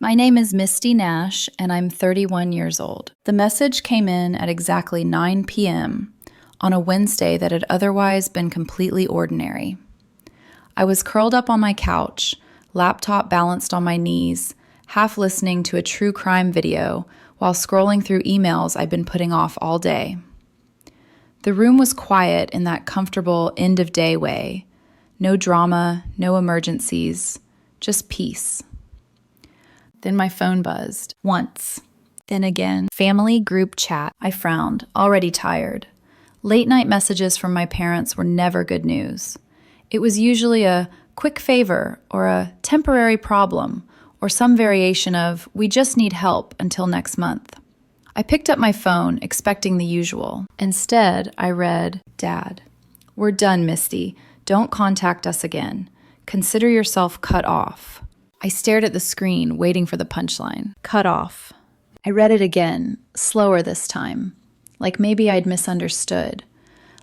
My name is Misty Nash, and I'm 31 years old. The message came in at exactly 9 p.m. on a Wednesday that had otherwise been completely ordinary. I was curled up on my couch, laptop balanced on my knees, half listening to a true crime video while scrolling through emails I'd been putting off all day. The room was quiet in that comfortable end-of-day way. No drama, no emergencies, just peace. Then my phone buzzed. Once. Then again. Family group chat. I frowned, already tired. Late-night messages from my parents were never good news. It was usually a quick favor or a temporary problem or some variation of, we just need help until next month. I picked up my phone, expecting the usual. Instead, I read, Dad, we're done, Misty. Don't contact us again. Consider yourself cut off. I stared at the screen, waiting for the punchline. Cut off. I read it again, slower this time. Like maybe I'd misunderstood.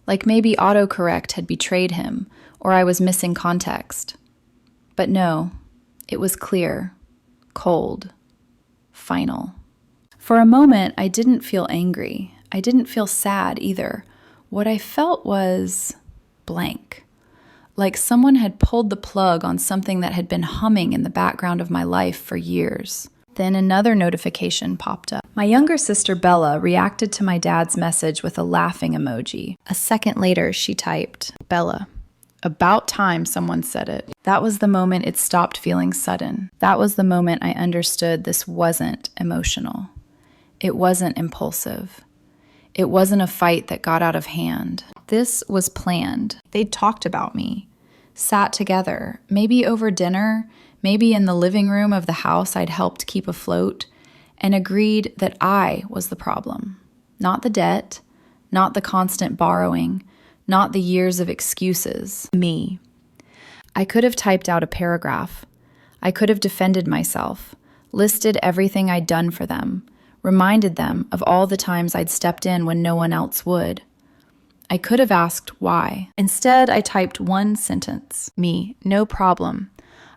Like maybe autocorrect had betrayed him, or I was missing context. But no, it was clear, cold, final. For a moment, I didn't feel angry. I didn't feel sad either. What I felt was blank. Like someone had pulled the plug on something that had been humming in the background of my life for years. Then another notification popped up. My younger sister Bella reacted to my dad's message with a laughing emoji. A second later, she typed, Bella, about time someone said it. That was the moment it stopped feeling sudden. That was the moment I understood this wasn't emotional. It wasn't impulsive. It wasn't a fight that got out of hand. This was planned. They'd talked about me, sat together, maybe over dinner, maybe in the living room of the house I'd helped keep afloat, and agreed that I was the problem. Not the debt, not the constant borrowing, not the years of excuses. Me. I could have typed out a paragraph. I could have defended myself, listed everything I'd done for them, reminded them of all the times I'd stepped in when no one else would. I could have asked why. Instead, I typed one sentence. Me, no problem.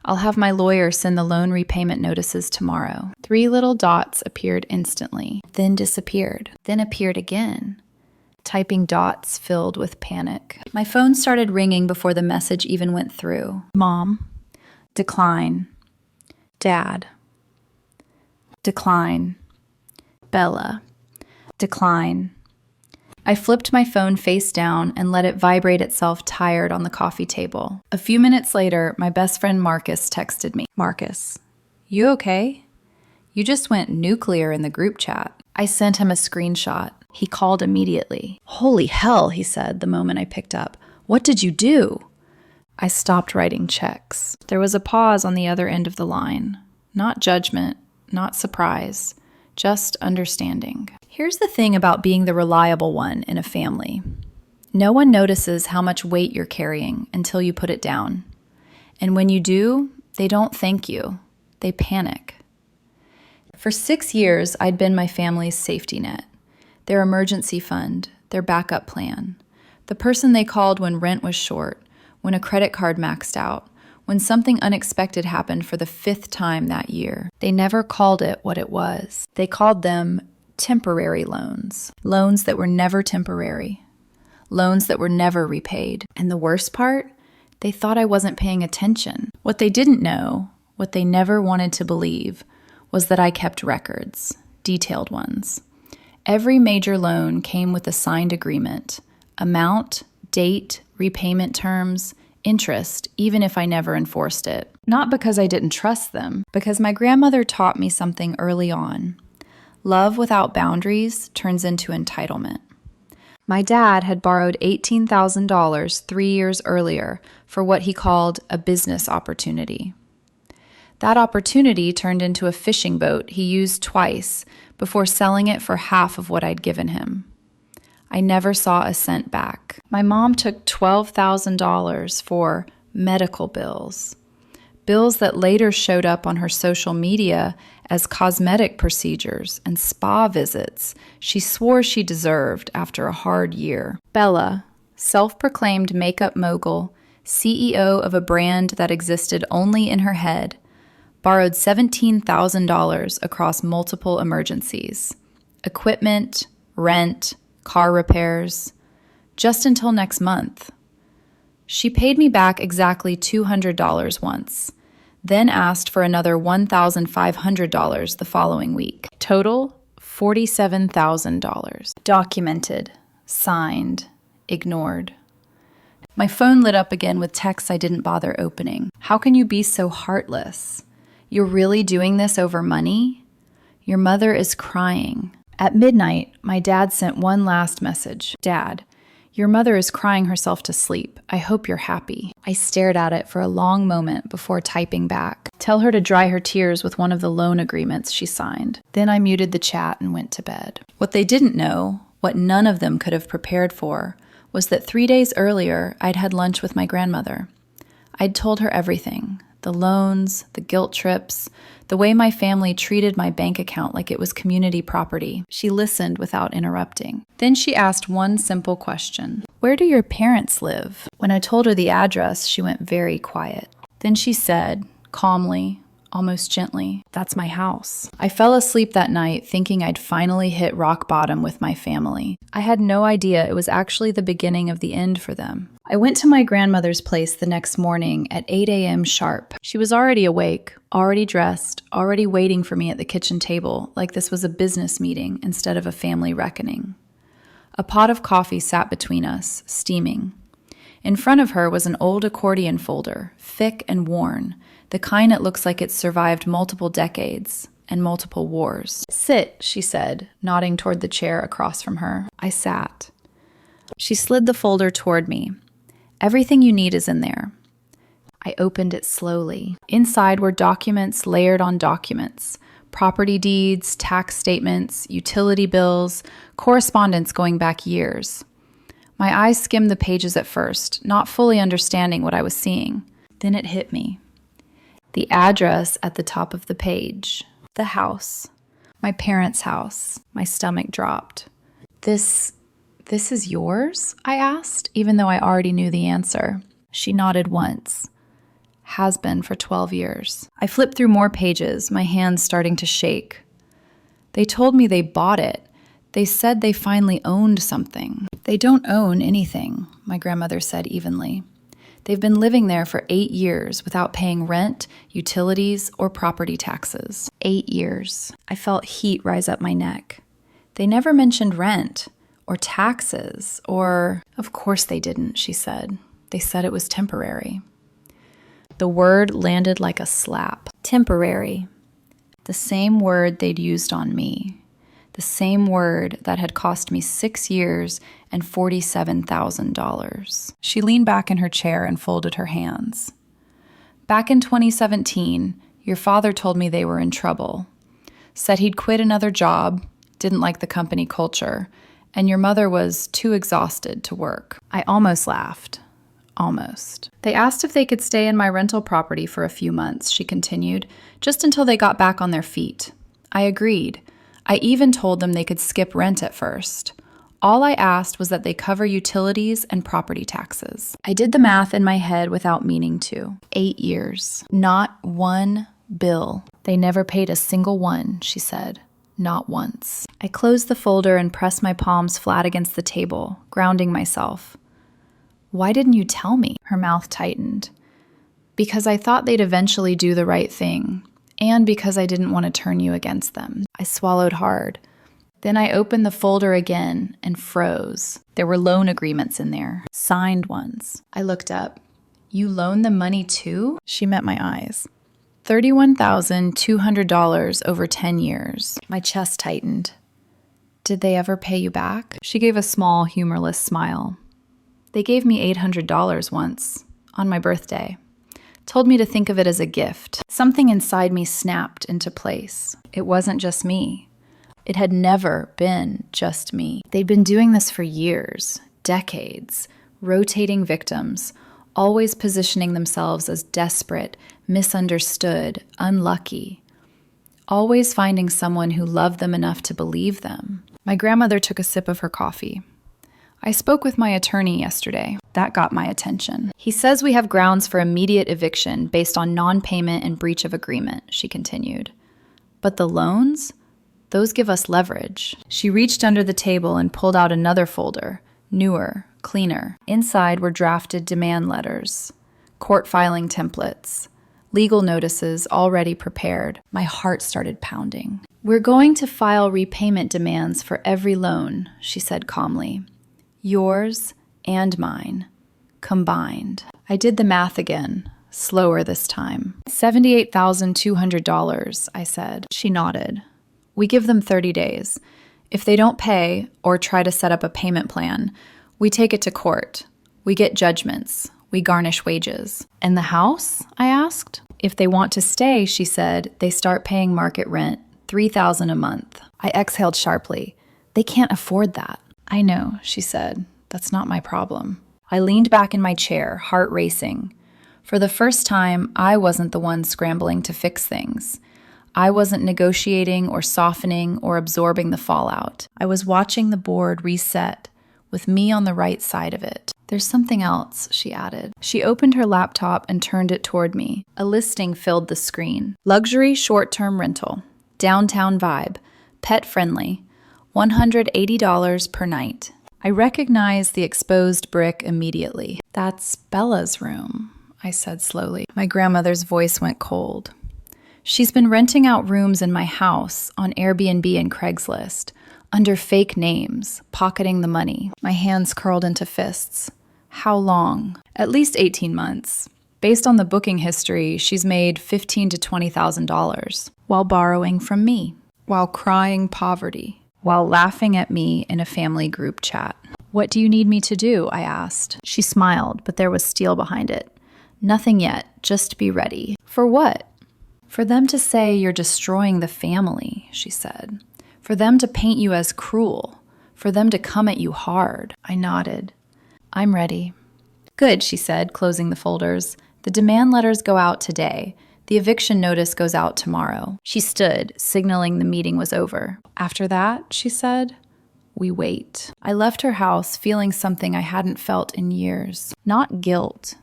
I'll have my lawyer send the loan repayment notices tomorrow. 3 little dots appeared instantly, then disappeared, then appeared again. Typing dots filled with panic. My phone started ringing before the message even went through. Mom. Decline. Dad. Decline. Bella. Decline. I flipped my phone face down and let it vibrate itself tired on the coffee table. A few minutes later, my best friend Marcus texted me. Marcus, you okay? You just went nuclear in the group chat. I sent him a screenshot. He called immediately. Holy hell, he said the moment I picked up. What did you do? I stopped writing checks. There was a pause on the other end of the line. Not judgment, not surprise, just understanding. Here's the thing about being the reliable one in a family. No one notices how much weight you're carrying until you put it down. And when you do, they don't thank you. They panic. For 6 years, I'd been my family's safety net, their emergency fund, their backup plan, the person they called when rent was short, when a credit card maxed out, when something unexpected happened for the 5th time that year. They never called it what it was. They called them temporary loans. Loans that were never temporary. Loans that were never repaid. And the worst part? They thought I wasn't paying attention. What they didn't know, what they never wanted to believe, was that I kept records, detailed ones. Every major loan came with a signed agreement. Amount, date, repayment terms, interest, even if I never enforced it. Not because I didn't trust them, because my grandmother taught me something early on. Love without boundaries turns into entitlement. My dad had borrowed $18,000 3 years earlier for what he called a business opportunity. That opportunity turned into a fishing boat he used twice before selling it for half of what I'd given him. I never saw a cent back. My mom took $12,000 for medical bills. Bills that later showed up on her social media as cosmetic procedures and spa visits she swore she deserved after a hard year. Bella, self-proclaimed makeup mogul, CEO of a brand that existed only in her head, borrowed $17,000 across multiple emergencies, equipment, rent, car repairs, just until next month. She paid me back exactly $200 once, then asked for another $1,500 the following week. Total, $47,000. Documented, signed, ignored. My phone lit up again with texts I didn't bother opening. How can you be so heartless? You're really doing this over money? Your mother is crying. At midnight, my dad sent one last message. Dad, your mother is crying herself to sleep. I hope you're happy. I stared at it for a long moment before typing back. Tell her to dry her tears with one of the loan agreements she signed. Then I muted the chat and went to bed. What they didn't know, what none of them could have prepared for, was that 3 days earlier, I'd had lunch with my grandmother. I'd told her everything, the loans, the guilt trips, the way my family treated my bank account like it was community property. She listened without interrupting. Then she asked one simple question. Where do your parents live? When I told her the address, she went very quiet. Then she said, calmly, almost gently, that's my house. I fell asleep that night thinking I'd finally hit rock bottom with my family. I had no idea it was actually the beginning of the end for them. I went to my grandmother's place the next morning at 8 a.m. sharp. She was already awake, already dressed, already waiting for me at the kitchen table, like this was a business meeting instead of a family reckoning. A pot of coffee sat between us, steaming. In front of her was an old accordion folder, thick and worn, the kind that looks like it's survived multiple decades and multiple wars. Sit, she said, nodding toward the chair across from her. I sat. She slid the folder toward me. Everything you need is in there. I opened it slowly. Inside were documents layered on documents, property deeds, tax statements, utility bills, correspondence going back years. My eyes skimmed the pages at first, not fully understanding what I was seeing. Then it hit me. The address at the top of the page. The house. My parents' house. My stomach dropped. This is yours? I asked, even though I already knew the answer. She nodded once. Has been for 12 years. I flipped through more pages, my hands starting to shake. They told me they bought it. They said they finally owned something. They don't own anything, my grandmother said evenly. They've been living there for 8 years without paying rent, utilities, or property taxes. 8 years. I felt heat rise up my neck. They never mentioned rent, or taxes, or... Of course they didn't, she said. They said it was temporary. The word landed like a slap. Temporary. The same word they'd used on me. The same word that had cost me 6 years and $47,000. She leaned back in her chair and folded her hands. Back in 2017, your father told me they were in trouble. Said he'd quit another job, didn't like the company culture, and your mother was too exhausted to work. I almost laughed. Almost. They asked if they could stay in my rental property for a few months, she continued, just until they got back on their feet. I agreed. I even told them they could skip rent at first. All I asked was that they cover utilities and property taxes. I did the math in my head without meaning to. 8 years. Not one bill. They never paid a single one, she said. Not once. I closed the folder and pressed my palms flat against the table, grounding myself. Why didn't you tell me? Her mouth tightened. Because I thought they'd eventually do the right thing. And because I didn't want to turn you against them. I swallowed hard. Then I opened the folder again and froze. There were loan agreements in there, signed ones. I looked up. You loaned them money too? She met my eyes. $31,200 over 10 years. My chest tightened. Did they ever pay you back? She gave a small, humorless smile. They gave me $800 once, on my birthday. Told me to think of it as a gift. Something inside me snapped into place. It wasn't just me. It had never been just me. They'd been doing this for years, decades, rotating victims, always positioning themselves as desperate, misunderstood, unlucky, always finding someone who loved them enough to believe them. My grandmother took a sip of her coffee. I spoke with my attorney yesterday. That got my attention. He says we have grounds for immediate eviction based on non-payment and breach of agreement, she continued. But the loans? Those give us leverage. She reached under the table and pulled out another folder, newer, cleaner. Inside were drafted demand letters, court filing templates, legal notices already prepared. My heart started pounding. We're going to file repayment demands for every loan, she said calmly. Yours and mine, combined. I did the math again, slower this time. $78,200, I said. She nodded. We give them 30 days. If they don't pay or try to set up a payment plan, we take it to court. We get judgments. We garnish wages. And the house? I asked. If they want to stay, she said, they start paying market rent, $3,000 a month. I exhaled sharply. They can't afford that. I know, she said. That's not my problem. I leaned back in my chair, heart racing. For the first time, I wasn't the one scrambling to fix things. I wasn't negotiating or softening or absorbing the fallout. I was watching the board reset, with me on the right side of it. There's something else, she added. She opened her laptop and turned it toward me. A listing filled the screen. Luxury short-term rental. Downtown vibe. Pet-friendly. $180 per night. I recognized the exposed brick immediately. That's Bella's room, I said slowly. My grandmother's voice went cold. She's been renting out rooms in my house on Airbnb and Craigslist, under fake names, pocketing the money. My hands curled into fists. How long? At least 18 months. Based on the booking history, she's made $15,000 to $20,000 while borrowing from me, while crying poverty, while laughing at me in a family group chat. What do you need me to do? I asked. She smiled, but there was steel behind it. Nothing yet, just be ready. For what? For them to say you're destroying the family, she said. For them to paint you as cruel. For them to come at you hard. I nodded. I'm ready. Good, she said, closing the folders. The demand letters go out today. The eviction notice goes out tomorrow. She stood, signaling the meeting was over. After that, she said, we wait. I left her house feeling something I hadn't felt in years. Not guilt.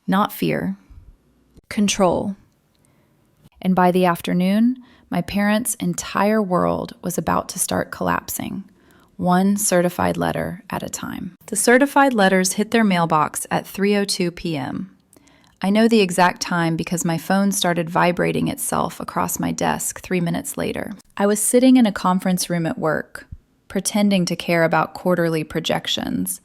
Not fear. Control. And by the afternoon, my parents' entire world was about to start collapsing, one certified letter at a time. The certified letters hit their mailbox at 3:02 p.m. I know the exact time because my phone started vibrating itself across my desk 3 minutes later. I was sitting in a conference room at work, pretending to care about quarterly projections,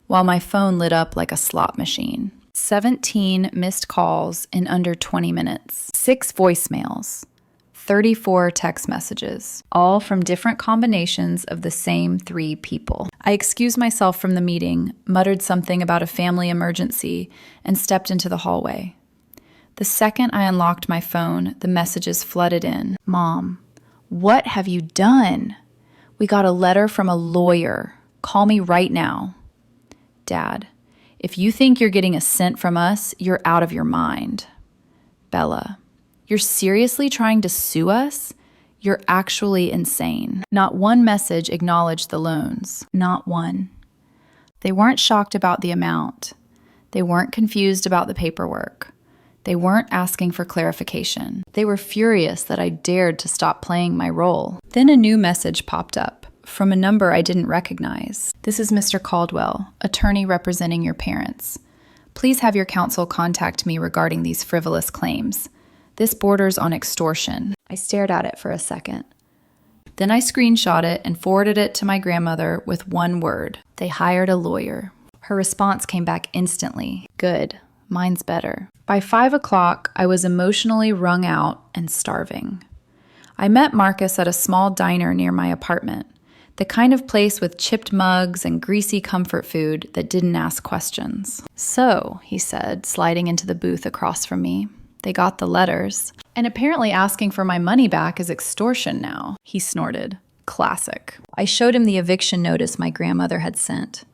while my phone lit up like a slot machine. 17 missed calls in under 20 minutes, 6 voicemails, 34 text messages, all from different combinations of the same 3 people. I excused myself from the meeting, muttered something about a family emergency, and stepped into the hallway. The second I unlocked my phone, the messages flooded in. Mom, what have you done? We got a letter from a lawyer. Call me right now. Dad, if you think you're getting a cent from us, you're out of your mind. Bella, you're seriously trying to sue us? You're actually insane. Not one message acknowledged the loans. Not one. They weren't shocked about the amount. They weren't confused about the paperwork. They weren't asking for clarification. They were furious that I dared to stop playing my role. Then a new message popped up from a number I didn't recognize. This is Mr. Caldwell, attorney representing your parents. Please have your counsel contact me regarding these frivolous claims. This borders on extortion. I stared at it for a second. Then I screenshot it and forwarded it to my grandmother with one word. They hired a lawyer. Her response came back instantly. Good. Mine's better. By 5 o'clock, I was emotionally wrung out and starving. I met Marcus at a small diner near my apartment, the kind of place with chipped mugs and greasy comfort food that didn't ask questions. So, he said, sliding into the booth across from me, they got the letters. And apparently asking for my money back is extortion now, he snorted. Classic. I showed him the eviction notice my grandmother had sent.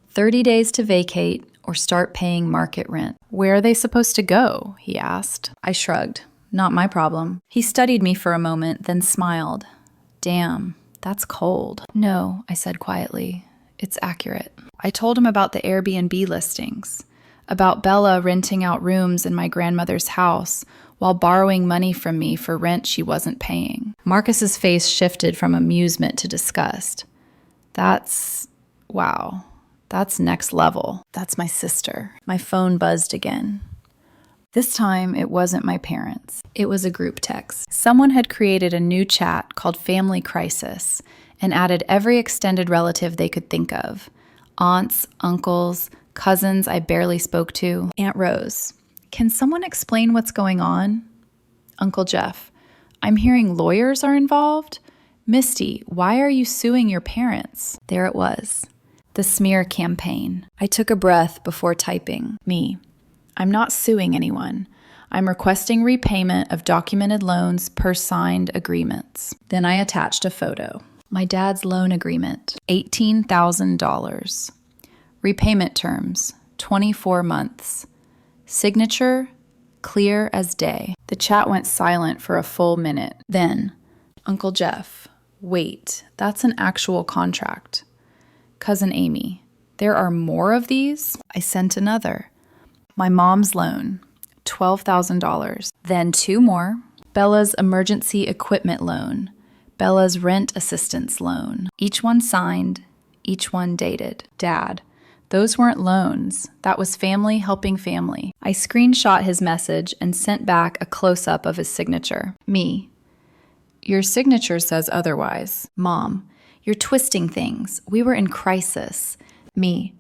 30 days to vacate or start paying market rent. Where are they supposed to go? He asked. I shrugged. Not my problem. He studied me for a moment, then smiled. Damn, that's cold. No, I said quietly. It's accurate. I told him about the Airbnb listings, about Bella renting out rooms in my grandmother's house while borrowing money from me for rent she wasn't paying. Marcus's face shifted from amusement to disgust. Wow. That's next level. That's my sister. My phone buzzed again. This time, it wasn't my parents. It was a group text. Someone had created a new chat called Family Crisis and added every extended relative they could think of. Aunts, uncles, cousins I barely spoke to. Aunt Rose, can someone explain what's going on? Uncle Jeff, I'm hearing lawyers are involved. Misty, why are you suing your parents? There it was. The smear campaign. I took a breath before typing. Me. I'm not suing anyone. I'm requesting repayment of documented loans per signed agreements. Then I attached a photo. My dad's loan agreement, $18,000. Repayment terms, 24 months. Signature, clear as day. The chat went silent for a full minute. Then, Uncle Jeff, wait, that's an actual contract. Cousin Amy, there are more of these? I sent another. My mom's loan, $12,000. Then 2 more. Bella's emergency equipment loan. Bella's rent assistance loan. Each one signed, each one dated. Dad, those weren't loans. That was family helping family. I screenshot his message and sent back a close-up of his signature. Me. Your signature says otherwise. Mom, you're twisting things. We were in crisis. Me.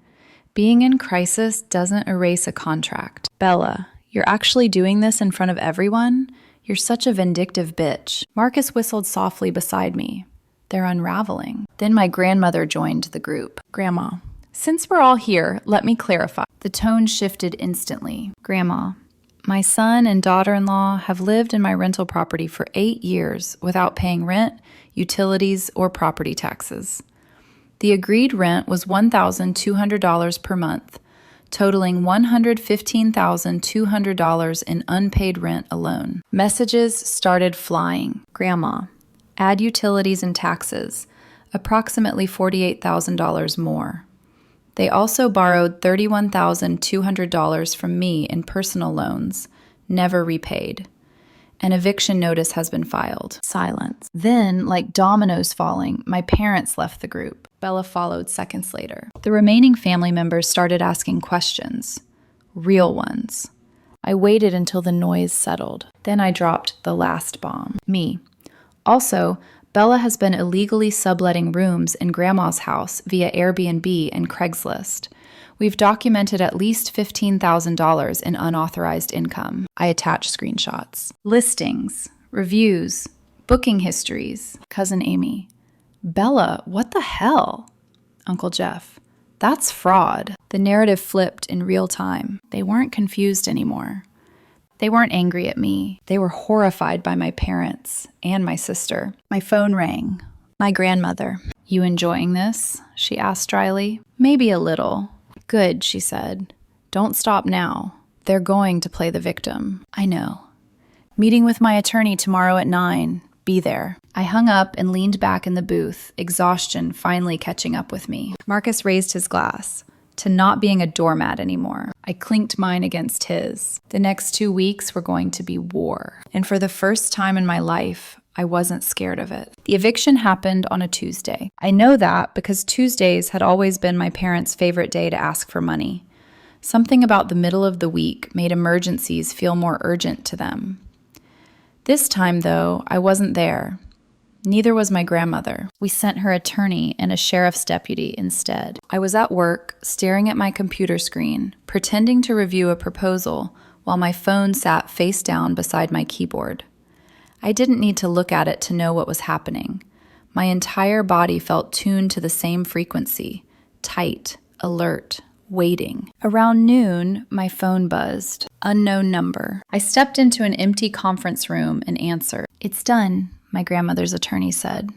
Being in crisis doesn't erase a contract. Bella, you're actually doing this in front of everyone? You're such a vindictive bitch. Marcus whistled softly beside me. They're unraveling. Then my grandmother joined the group. Grandma, since we're all here, let me clarify. The tone shifted instantly. Grandma, my son and daughter-in-law have lived in my rental property for 8 years without paying rent, utilities, or property taxes. The agreed rent was $1,200 per month, totaling $115,200 in unpaid rent alone. Messages started flying. Grandma, add utilities and taxes, approximately $48,000 more. They also borrowed $31,200 from me in personal loans, never repaid. An eviction notice has been filed. Silence. Then, like dominoes falling, my parents left the group. Bella followed seconds later. The remaining family members started asking questions. Real ones. I waited until the noise settled. Then I dropped the last bomb. Me. Also, Bella has been illegally subletting rooms in Grandma's house via Airbnb and Craigslist. We've documented at least $15,000 in unauthorized income. I attached screenshots. Listings, reviews, booking histories. Cousin Amy. Bella, what the hell? Uncle Jeff. That's fraud. The narrative flipped in real time. They weren't confused anymore. They weren't angry at me. They were horrified by my parents and my sister. My phone rang. My grandmother. You enjoying this? She asked dryly. Maybe a little. Good, she said. Don't stop now. They're going to play the victim. I know. Meeting with my attorney tomorrow at 9. Be there. I hung up and leaned back in the booth, exhaustion finally catching up with me. Marcus raised his glass. To not being a doormat anymore. I clinked mine against his. The next 2 weeks were going to be war. And for the first time in my life, I wasn't scared of it. The eviction happened on a Tuesday. I know that because Tuesdays had always been my parents' favorite day to ask for money. Something about the middle of the week made emergencies feel more urgent to them. This time, though, I wasn't there. Neither was my grandmother. We sent her attorney and a sheriff's deputy instead. I was at work, staring at my computer screen, pretending to review a proposal while my phone sat face down beside my keyboard. I didn't need to look at it to know what was happening. My entire body felt tuned to the same frequency, tight, alert, waiting. Around noon, my phone buzzed. Unknown number. I stepped into an empty conference room and answered. It's done, my grandmother's attorney said.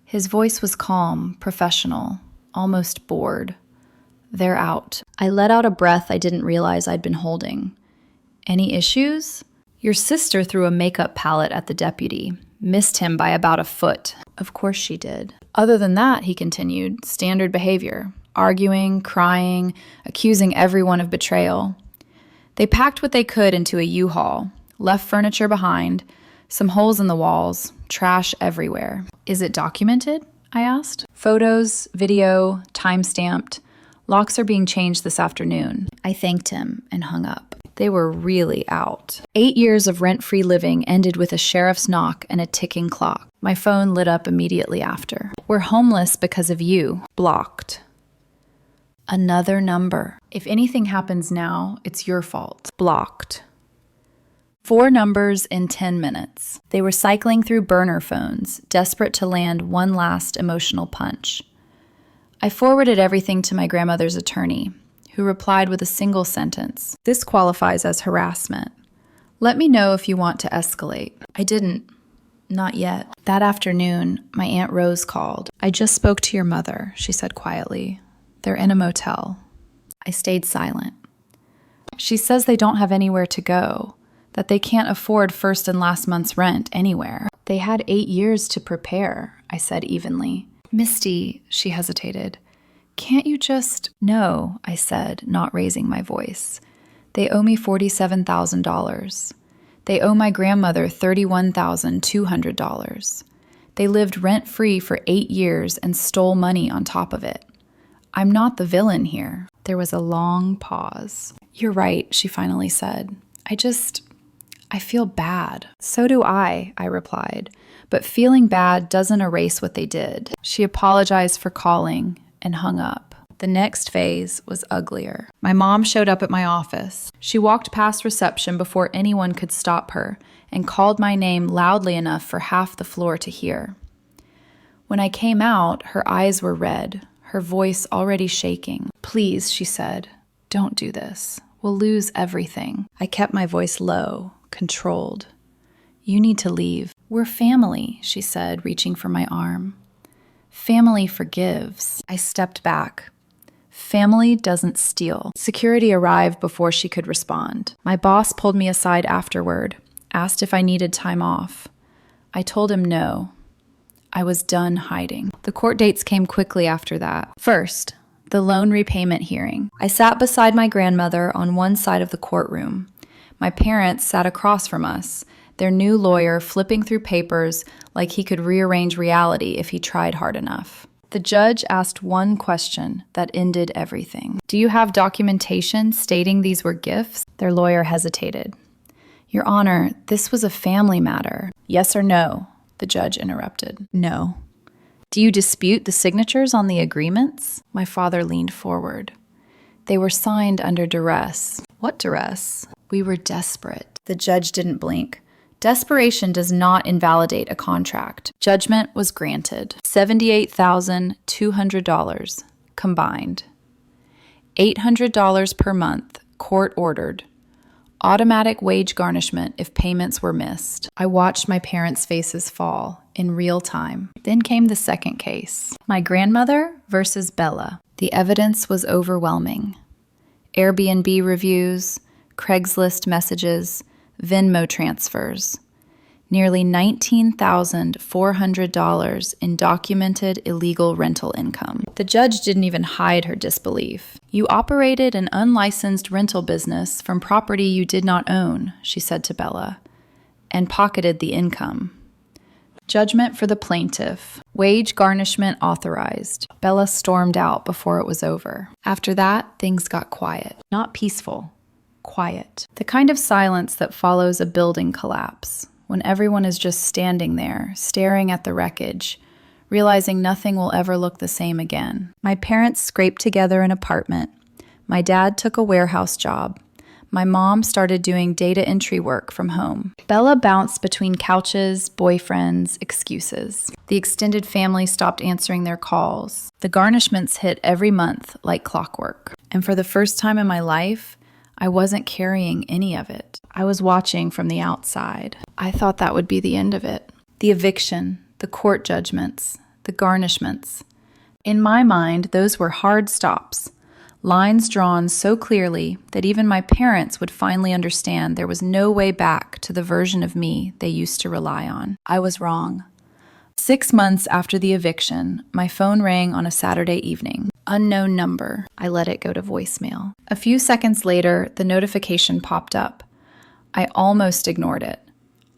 His voice was calm, professional, almost bored. They're out. I let out a breath I didn't realize I'd been holding. Any issues? Your sister threw a makeup palette at the deputy. Missed him by about a foot. Of course she did. Other than that, he continued, standard behavior. Arguing, crying, accusing everyone of betrayal. They packed what they could into a U-Haul, left furniture behind, some holes in the walls, trash everywhere. Is it documented? I asked. Photos, video, time-stamped. Locks are being changed this afternoon. I thanked him and hung up. They were really out. 8 years of rent-free living ended with a sheriff's knock and a ticking clock. My phone lit up immediately after. We're homeless because of you. Blocked. Another number. If anything happens now, it's your fault. Blocked. 4 numbers in 10 minutes. They were cycling through burner phones, desperate to land one last emotional punch. I forwarded everything to my grandmother's attorney, who replied with a single sentence. This qualifies as harassment. Let me know if you want to escalate. I didn't. Not yet. That afternoon, my Aunt Rose called. I just spoke to your mother, she said quietly. They're in a motel. I stayed silent. She says they don't have anywhere to go, that they can't afford first and last month's rent anywhere. They had 8 years to prepare, I said evenly. Misty, she hesitated. Can't you just... No, I said, not raising my voice. They owe me $47,000. They owe my grandmother $31,200. They lived rent-free for 8 years and stole money on top of it. I'm not the villain here. There was a long pause. You're right, she finally said. I feel bad. So do I replied. But feeling bad doesn't erase what they did. She apologized for calling and hung up. The next phase was uglier. My mom showed up at my office. She walked past reception before anyone could stop her and called my name loudly enough for half the floor to hear. When I came out, her eyes were red, her voice already shaking. Please, she said, don't do this. We'll lose everything. I kept my voice low, controlled. You need to leave. We're family, she said, reaching for my arm. Family forgives. I stepped back. Family doesn't steal. Security arrived before she could respond. My boss pulled me aside afterward, asked if I needed time off. I told him no. I was done hiding. The court dates came quickly after that. First, the loan repayment hearing. I sat beside my grandmother on one side of the courtroom. My parents sat across from us, their new lawyer flipping through papers like he could rearrange reality if he tried hard enough. The judge asked one question that ended everything. Do you have documentation stating these were gifts? Their lawyer hesitated. Your Honor, this was a family matter. Yes or no? The judge interrupted. No. Do you dispute the signatures on the agreements? My father leaned forward. They were signed under duress. What duress? We were desperate. The judge didn't blink. Desperation does not invalidate a contract. Judgment was granted. $78,200 combined. $800 per month, court ordered. Automatic wage garnishment if payments were missed. I watched my parents' faces fall in real time. Then came the second case. My grandmother versus Bella. The evidence was overwhelming. Airbnb reviews, Craigslist messages, Venmo transfers. Nearly $19,400 in documented illegal rental income. The judge didn't even hide her disbelief. You operated an unlicensed rental business from property you did not own, she said to Bella, and pocketed the income. Judgment for the plaintiff. Wage garnishment authorized. Bella stormed out before it was over. After that, things got quiet. Not peaceful. Quiet. The kind of silence that follows a building collapse, when everyone is just standing there, staring at the wreckage, realizing nothing will ever look the same again. My parents scraped together an apartment. My dad took a warehouse job. My mom started doing data entry work from home. Bella bounced between couches, boyfriends, excuses. The extended family stopped answering their calls. The garnishments hit every month like clockwork. And for the first time in my life, I wasn't carrying any of it. I was watching from the outside. I thought that would be the end of it. The eviction, the court judgments, the garnishments. In my mind, those were hard stops, Lines drawn so clearly that even my parents would finally understand there was no way back to the version of me they used to rely on. I was wrong. 6 months after the eviction, my phone rang on a Saturday evening. Unknown number. I let it go to voicemail. A few seconds later, the notification popped up. I almost ignored it.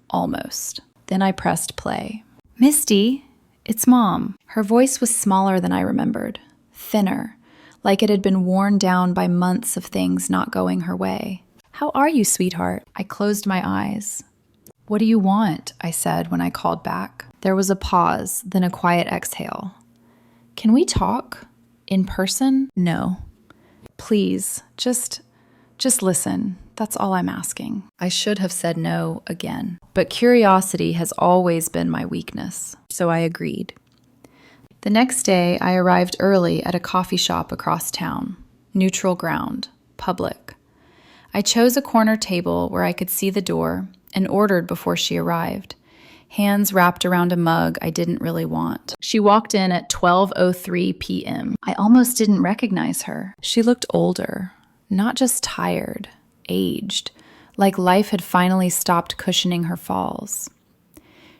Almost. Then I pressed play. "Misty, it's Mom." Her voice was smaller than I remembered. Thinner, like it had been worn down by months of things not going her way. "How are you, sweetheart?" I closed my eyes. "What do you want?" I said when I called back. There was a pause, then a quiet exhale. "Can we talk? In person?" "No. Please, just listen. That's all I'm asking." I should have said no again, but curiosity has always been my weakness, so I agreed. The next day, I arrived early at a coffee shop across town. Neutral ground, public. I chose a corner table where I could see the door and ordered before she arrived, hands wrapped around a mug I didn't really want. She walked in at 12:03 p.m. I almost didn't recognize her. She looked older, not just tired, aged, like life had finally stopped cushioning her falls.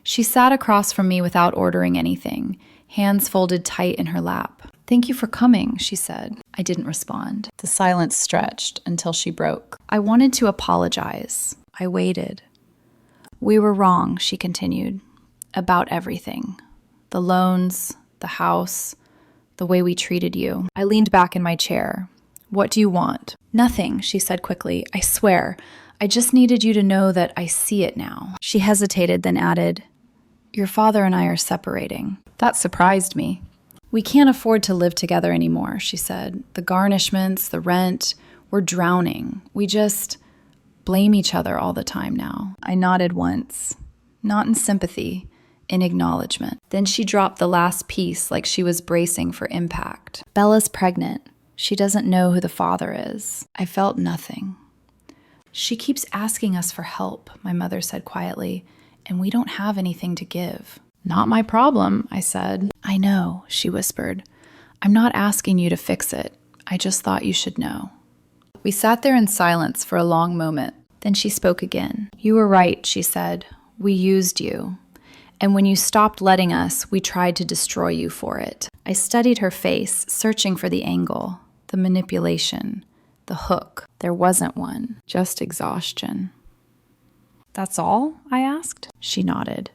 She sat across from me without ordering anything, hands folded tight in her lap. "Thank you for coming," she said. I didn't respond. The silence stretched until she broke. "I wanted to apologize." I waited. "We were wrong," she continued, "about everything. The loans, the house, the way we treated you." I leaned back in my chair. "What do you want?" "Nothing," she said quickly. "I swear. I just needed you to know that I see it now." She hesitated, then added, "Your father and I are separating." That surprised me. "We can't afford to live together anymore," she said. "The garnishments, the rent, we're drowning. We just blame each other all the time now." I nodded once, not in sympathy, in acknowledgement. Then she dropped the last piece like she was bracing for impact. "Bella's pregnant. She doesn't know who the father is." I felt nothing. "She keeps asking us for help," my mother said quietly, "and we don't have anything to give." "Not my problem," I said. "I know," she whispered. "I'm not asking you to fix it. I just thought you should know." We sat there in silence for a long moment. Then she spoke again. "You were right," she said. "We used you. And when you stopped letting us, we tried to destroy you for it." I studied her face, searching for the angle, the manipulation, the hook. There wasn't one, just exhaustion. "That's all?" I asked. She nodded.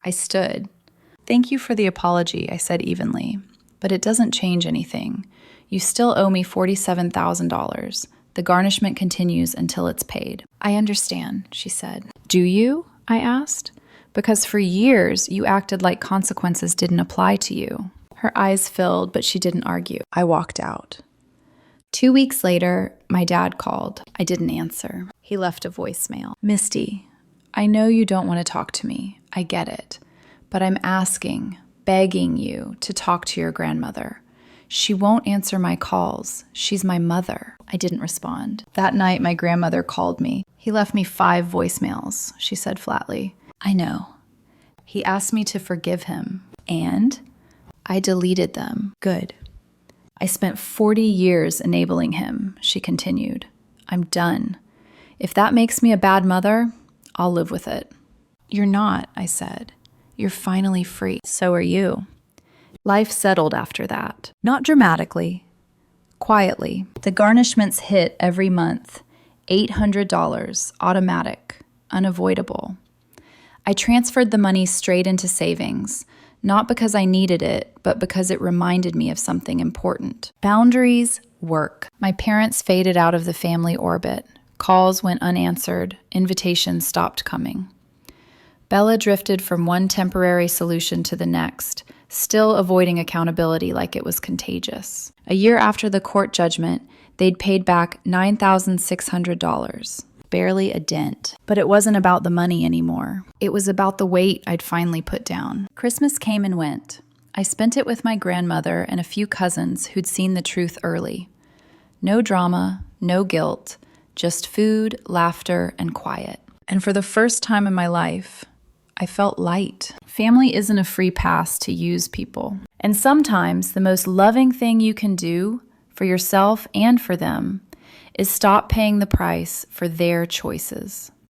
I stood. "Thank you for the apology," I said evenly. "But it doesn't change anything. You still owe me $47,000. The garnishment continues until it's paid." "I understand," she said. "Do you?" I asked. "Because for years you acted like consequences didn't apply to you." Her eyes filled, but she didn't argue. I walked out. 2 weeks later, my dad called. I didn't answer. He left a voicemail. "Misty, I know you don't want to talk to me. I get it. But I'm asking, begging you to talk to your grandmother. She won't answer my calls. She's my mother." I didn't respond. That night, my grandmother called me. "He left me 5 voicemails," she said flatly. "I know. He asked me to forgive him. And I deleted them." "Good. I spent 40 years enabling him," she continued. "I'm done. If that makes me a bad mother, I'll live with it." "You're not," I said. "You're finally free." "So are you." Life settled after that. Not dramatically. Quietly. The garnishments hit every month. $800, automatic, unavoidable. I transferred the money straight into savings, not because I needed it, but because it reminded me of something important. Boundaries work. My parents faded out of the family orbit. Calls went unanswered. Invitations stopped coming. Bella drifted from one temporary solution to the next, still avoiding accountability like it was contagious. A year after the court judgment, they'd paid back $9,600. Barely a dent. But it wasn't about the money anymore. It was about the weight I'd finally put down. Christmas came and went. I spent it with my grandmother and a few cousins who'd seen the truth early. No drama, no guilt, just food, laughter, and quiet. And for the first time in my life, I felt light. Family isn't a free pass to use people. And sometimes the most loving thing you can do for yourself and for them, is stop paying the price for their choices.